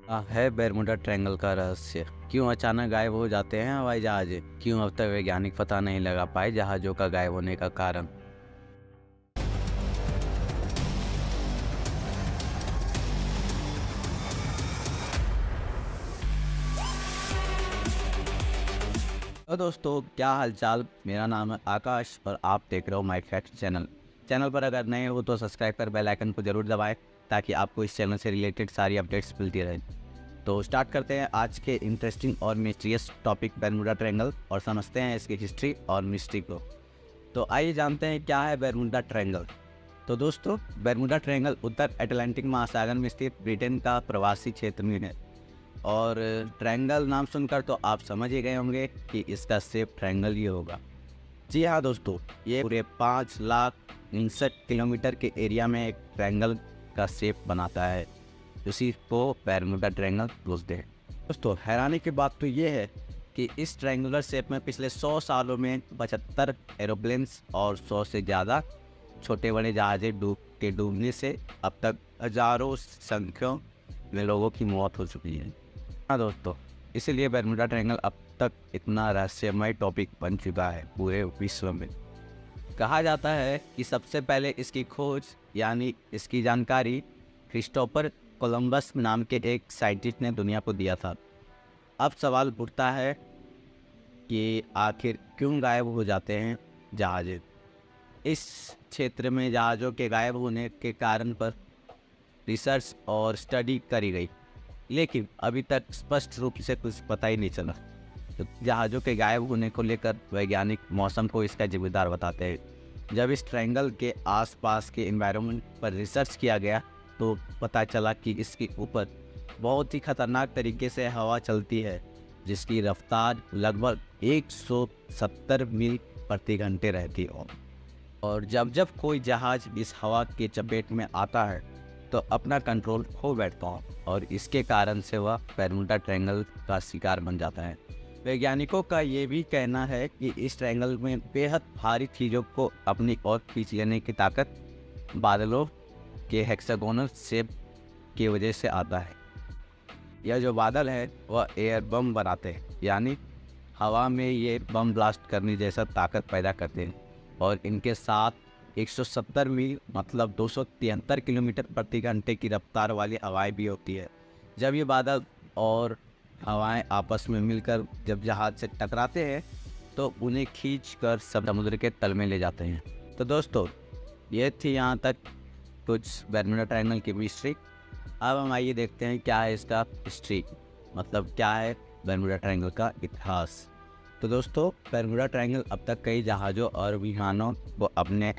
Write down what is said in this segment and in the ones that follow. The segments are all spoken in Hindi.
है bermuda ट्रायंगल का रहस्य। क्यों अचानक गायब हो जाते हैं हवाई जहाज? क्यों अब तक वैज्ञानिक पता नहीं लगा पाए जहाज़ों का गायब होने का कारण? तो दोस्तों, क्या हालचाल? मेरा नाम है आकाश और आप देख रहे हो माय फैक्ट चैनल। चैनल पर अगर नए हो तो सब्सक्राइब कर बेल आइकन को ज़रूर दबाएं ताकि आपको इस चैनल से रिलेटेड सारी अपडेट्स मिलती रहें। तो स्टार्ट करते हैं आज के इंटरेस्टिंग और मिस्टीरियस टॉपिक बर्मुडा ट्रायंगल और समझते हैं इसकी हिस्ट्री और मिस्ट्री को। तो आइए जानते हैं क्या है बर्मुडा ट्रायंगल। तो दोस्तों, बर्मुडा ट्रायंगल उत्तर अटलांटिक महासागर में स्थित ब्रिटेन का प्रवासी क्षेत्र में है। और ट्रायंगल नाम सुनकर तो आप समझ ही गए होंगे कि इसका शेप ट्रायंगल ही होगा। जी हाँ दोस्तों, ये पूरे 5,59,000 किलोमीटर के एरिया में एक ट्रायंगल का शेप बनाता है। उसी को बर्मुडा ट्रायंगल बोलते हैं। दोस्तों, हैरानी की बात तो ये है कि इस ट्रायंगुलर शेप में पिछले 100 सालों में 75 एरोप्लेन्स और 100 से ज़्यादा छोटे बड़े जहाज़ें डूबने से अब तक हजारों संख्यों में लोगों की मौत हो चुकी है। हाँ दोस्तों, इसीलिए बर्मुडा ट्रायंगल अब तक इतना रहस्यमय टॉपिक बन चुका है पूरे विश्व में। कहा जाता है कि सबसे पहले इसकी खोज यानी इसकी जानकारी क्रिस्टोफर कोलंबस नाम के एक साइंटिस्ट ने दुनिया को दिया था। अब सवाल उठता है कि आखिर क्यों गायब हो जाते हैं जहाज़? इस क्षेत्र में जहाज़ों के गायब होने के कारण पर रिसर्च और स्टडी करी गई, लेकिन अभी तक स्पष्ट रूप से कुछ पता ही नहीं चला। तो जहाज़ों के गायब होने को लेकर वैज्ञानिक मौसम को इसका जिम्मेदार बताते हैं। जब इस ट्रायंगल के आसपास के एनवायरनमेंट पर रिसर्च किया गया तो पता चला कि इसके ऊपर बहुत ही खतरनाक तरीके से हवा चलती है, जिसकी रफ्तार लगभग 170 मील प्रति घंटे रहती है। और जब जब कोई जहाज़ इस हवा के चपेट में आता है तो अपना कंट्रोल खो बैठता है और इसके कारण से वह बर्मुडा ट्रायंगल का शिकार बन जाता है। वैज्ञानिकों का ये भी कहना है कि इस ट्रायंगल में बेहद भारी चीज़ों को अपनी ओर खींच लेने की ताकत बादलों के हेक्सागोनल शेप की वजह से आता है। यह जो बादल है वह एयर बम बनाते हैं, यानी हवा में ये बम ब्लास्ट करने जैसा ताकत पैदा करते हैं। और इनके साथ 170 मील मतलब 273 किलोमीटर प्रति घंटे की रफ्तार वाली हवाएं भी होती है। जब ये बादल और हवाएं आपस में मिलकर जब जहाज से टकराते हैं तो उन्हें खींचकर समुद्र के तल में ले जाते हैं। तो दोस्तों, ये थी यहाँ तक कुछ बर्मुडा ट्रायंगल की मिस्ट्री। अब हम आइए देखते हैं क्या है इसका हिस्ट्री, मतलब क्या है बर्मुडा ट्रायंगल का इतिहास। तो दोस्तों, बर्मुडा ट्रायंगल अब तक कई जहाज़ों और विमानों को अपने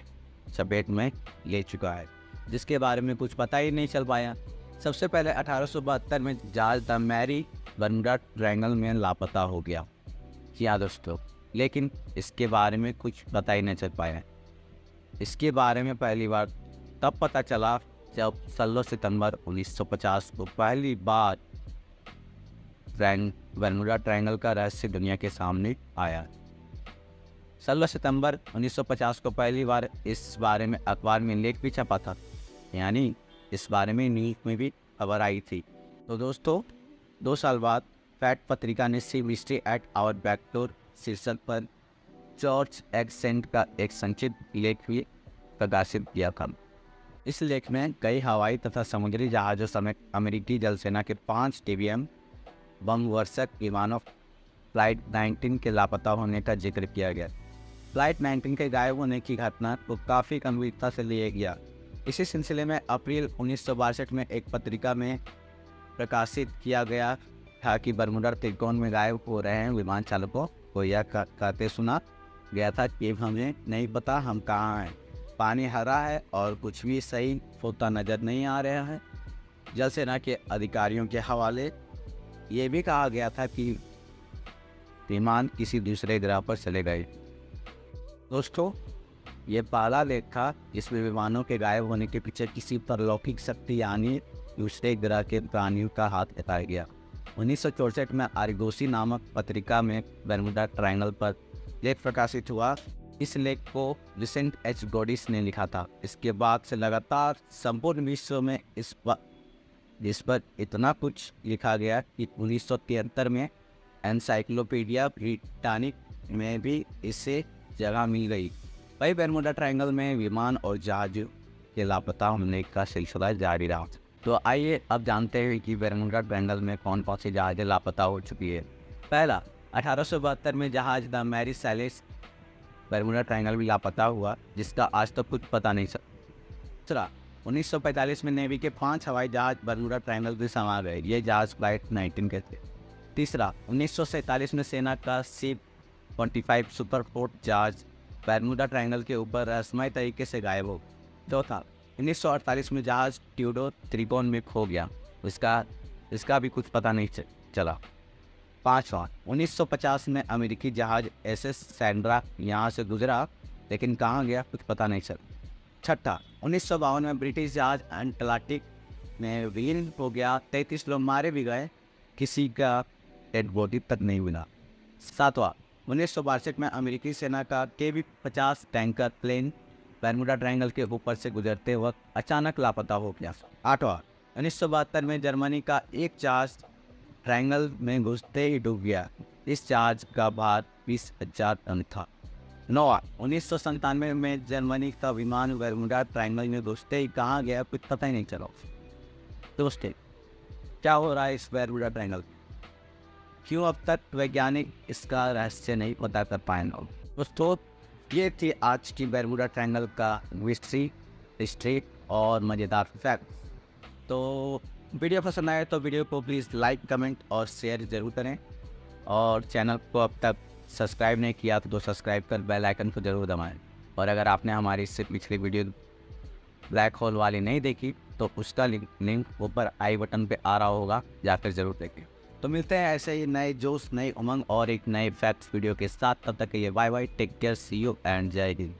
चपेट में ले चुका है, जिसके बारे में कुछ पता ही नहीं चल पाया। सबसे पहले 1872 में जहाज द मैरी बर्मुडा ट्रायंगल में लापता हो गया। जी हाँ दोस्तों, लेकिन इसके बारे में कुछ पता ही नहीं चल पाया। इसके बारे में पहली बार तब पता चला जब 16 सितंबर 1950 को पहली बार बर्मुडा ट्रायंगल का रहस्य दुनिया के सामने आया। 16 सितंबर 1950 को पहली बार इस बारे में अखबार में लेख भी छपा था, यानी इस बारे में न्यूज़ में भी खबर आई थी। तो दोस्तों, 2 साल बाद फैक्ट पत्रिका ने sea mystery at our back door शीर्षक पर जॉर्ज एक्सेंट का एक संक्षिप्त लेख भी प्रकाशित किया था। इस लेख में कई हवाई तथा समुद्री जहाज़ों समेत अमेरिकी जलसेना के 5 टीबीएम बम वर्षक विमानों फ्लाइट 19 के लापता होने का जिक्र किया गया। फ्लाइट 19 के गायब होने की घटना को काफ़ी गंभीरता से लिया गया। इसी सिलसिले में अप्रैल 1962 में एक पत्रिका में प्रकाशित किया गया था कि बर्मुडा त्रिकोण में गायब हो रहे हैं विमान चालकों को यह कहते सुना गया था कि हमें नहीं पता हम कहाँ हैं, पानी हरा है और कुछ भी सही होता नज़र नहीं आ रहा है। जल सेना के अधिकारियों के हवाले ये भी कहा गया था कि विमान किसी दूसरे ग्रह पर चले गए। दोस्तों, ये पहला लेख था जिसमें विमानों के गायब होने के पीछे किसी परलौकिक शक्ति यानी दूसरे ग्रह के प्राणियों का हाथ बताया गया। 1964 में आर्गोसी नामक पत्रिका में बर्मुडा ट्रायंगल पर लेख प्रकाशित हुआ। इस लेख को विसेंट एच गोडिस ने लिखा था। इसके बाद से लगातार संपूर्ण विश्व में जिस पर इतना कुछ लिखा गया कि 1973 में एनसाइक्लोपीडिया ब्रिटानिक में भी इसे जगह मिल गई। वही बर्मुडा ट्रायंगल में विमान और जहाज के लापता होने का सिलसिला जारी रहा। तो आइए अब जानते हैं कि बर्मुडा ट्रायंगल में कौन कौन सी जहाज़ें लापता हो चुकी है। पहला, 1872 में जहाज द मैरी सेलेस बर्मुडा ट्रायंगल में लापता हुआ, जिसका आज तक कुछ पता नहीं चला। दूसरा, 1945 में नेवी के 5 हवाई जहाज बर्मुडा ट्रायंगल में समा गए। ये जहाज फ्लाइट 19 के थे। तीसरा, 1947 में सेना का C-25 सुपरफोर्ट जहाज बर्मुडा ट्रायंगल के ऊपर रहस्यमय तरीके से गायब हो। चौथा, 1948 में जहाज ट्यूडो त्रिकोण में खो गया, इसका भी कुछ पता नहीं चला। पाँचवा, 1950 में अमेरिकी जहाज SS सैंड्रा यहाँ से गुजरा, लेकिन कहाँ गया कुछ पता नहीं चला। छठा, 1952 में ब्रिटिश जहाज अटलांटिक में विलीन हो गया, 33 लोग मारे भी गए, किसी का डेड बॉडी तक नहीं मिला। सातवां, 1962 में अमेरिकी सेना का KB-50 tanker plane Bermuda triangle के ऊपर से गुजरते वक्त अचानक लापता हो गया। आठवां, 1972 में जर्मनी का एक जहाज ट्रायंगल में घुसते ही डूब गया। इस जहाज का भार 20,000 टन था। नौवां, 1997 में जर्मनी का विमान बर्मुडा ट्रायंगल में घुसते ही कहाँ गया कुछ पता ही नहीं चला। दोस्तों, क्या हो रहा है इस बर्मुडा ट्रायंगल? क्यों अब तक वैज्ञानिक इसका रहस्य नहीं पता कर पाए? दोस्तों, ये थी आज की बर्मुडा ट्रायंगल का हिस्ट्री और मज़ेदार फैक्ट। तो वीडियो पसंद आए तो वीडियो को प्लीज़ लाइक, कमेंट और शेयर ज़रूर करें, और चैनल को अब तक सब्सक्राइब नहीं किया तो सब्सक्राइब कर बेल आइकन को ज़रूर दबाएं। और अगर आपने हमारी इससे पिछली वीडियो ब्लैक होल वाली नहीं देखी तो उसका लिंक ऊपर आई बटन पे आ रहा होगा, जाकर ज़रूर देखें। तो मिलते हैं ऐसे ही नए जोश, नई उमंग और एक नए फैक्ट्स वीडियो के साथ। तब तक के लिए bye bye, take care, see you and जय हिंद।